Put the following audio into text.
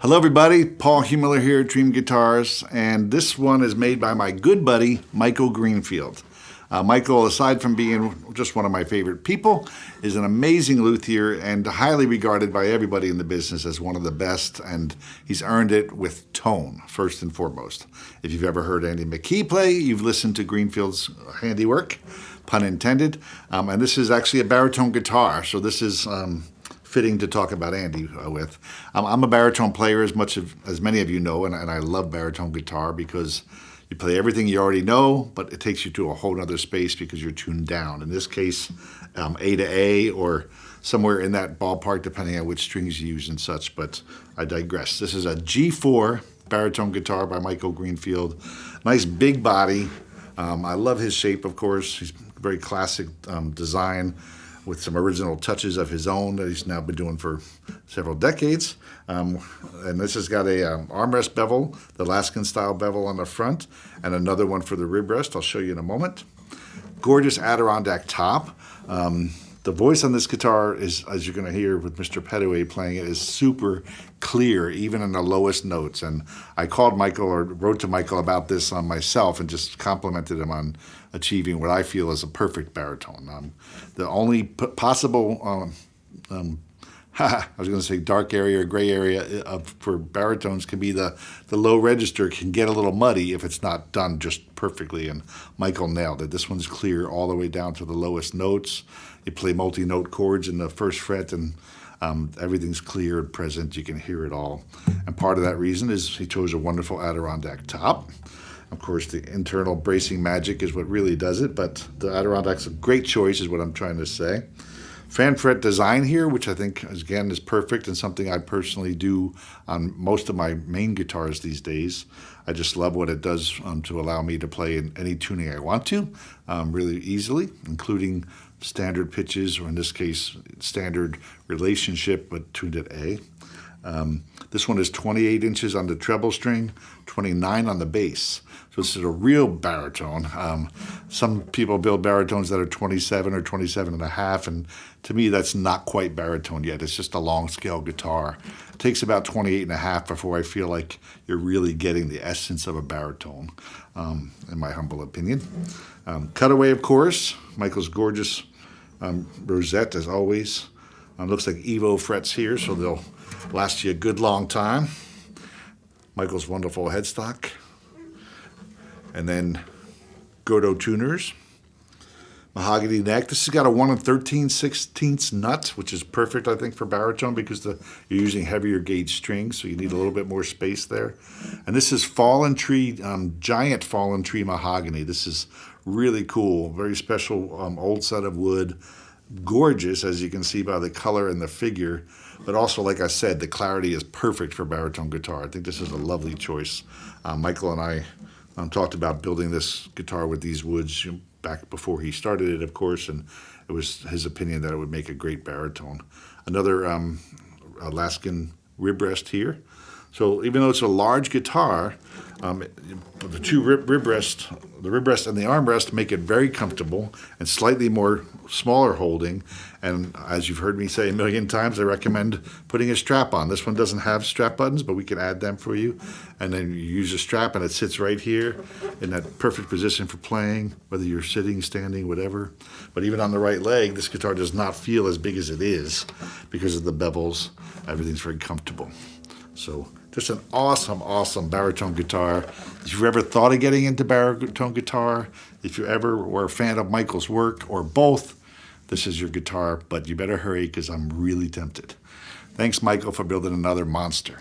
Hello everybody, Paul Heumiller here at Dream Guitars, and this one is made by my good buddy, Michael Greenfield. Michael, aside from being just one of my favorite people, is an amazing luthier and highly regarded by everybody in the business as one of the best, and he's earned it with tone, first and foremost. If you've ever heard Andy McKee play, you've listened to Greenfield's handiwork, pun intended, and this is actually a baritone guitar, so this is fitting to talk about Andy with. I'm a baritone player, as many of you know, and I love baritone guitar because you play everything you already know, but it takes you to a whole other space because you're tuned down. In this case, A to A or somewhere in that ballpark, depending on which strings you use and such, but I digress. This is a G4 baritone guitar by Michael Greenfield. Nice big body. I love his shape, of course. He's very classic design, with some original touches of his own that he's now been doing for several decades. And this has got a armrest bevel, the Alaskan style bevel on the front, and another one for the rib rest. I'll show you in a moment. Gorgeous Adirondack top. The voice on this guitar is, as you're going to hear with Mr. Petteway playing it, is super clear, even in the lowest notes. And I called Michael, or wrote to Michael about this on myself, and just complimented him on achieving what I feel is a perfect baritone. The only possible, I was going to say dark area or gray area for baritones can be the low register can get a little muddy if it's not done just perfectly, and Michael nailed it. This one's clear all the way down to the lowest notes. You play multi-note chords in the first fret, and everything's clear and present. You can hear it all. And part of that reason is he chose a wonderful Adirondack top. Of course, the internal bracing magic is what really does it, but the Adirondack's a great choice is what I'm trying to say. Fan fret design here, which I think, again, is perfect and something I personally do on most of my main guitars these days. I just love what it does to allow me to play in any tuning I want to really easily, including standard pitches, or in this case, standard relationship, but tuned at A. This one is 28 inches on the treble string, 29 on the bass. So this is a real baritone. Some people build baritones that are 27 or 27 and a half, and to me that's not quite baritone yet. It's just a long scale guitar. It takes about 28 and a half before I feel like you're really getting the essence of a baritone, in my humble opinion. Cutaway, of course, Michael's gorgeous rosette as always. Looks like Evo frets here, so they'll last you a good long time. Michael's wonderful headstock. And then Godo tuners. Mahogany neck. This has got a 1 13/16 nut, which is perfect, I think, for baritone because you're using heavier gauge strings, so you need a little bit more space there. And this is fallen tree, giant fallen tree mahogany. This is really cool. Very special old set of wood. Gorgeous, as you can see by the color and the figure, but also, like I said, the clarity is perfect for baritone guitar. I think this is a lovely choice. Michael and I talked about building this guitar with these woods back before he started it, of course, and it was his opinion that it would make a great baritone. Another Alaskan rib rest here. So even though it's a large guitar, the two rib rest and the armrest make it very comfortable and slightly more smaller holding. And as you've heard me say a million times, I recommend putting a strap on. This one doesn't have strap buttons, but we can add them for you. And then you use a strap and it sits right here in that perfect position for playing, whether you're sitting, standing, whatever. But even on the right leg, this guitar does not feel as big as it is because of the bevels. Everything's very comfortable. So just an awesome, awesome baritone guitar. If you've ever thought of getting into baritone guitar, if you ever were a fan of Michael's work, or both, this is your guitar, but you better hurry because I'm really tempted. Thanks, Michael, for building another monster.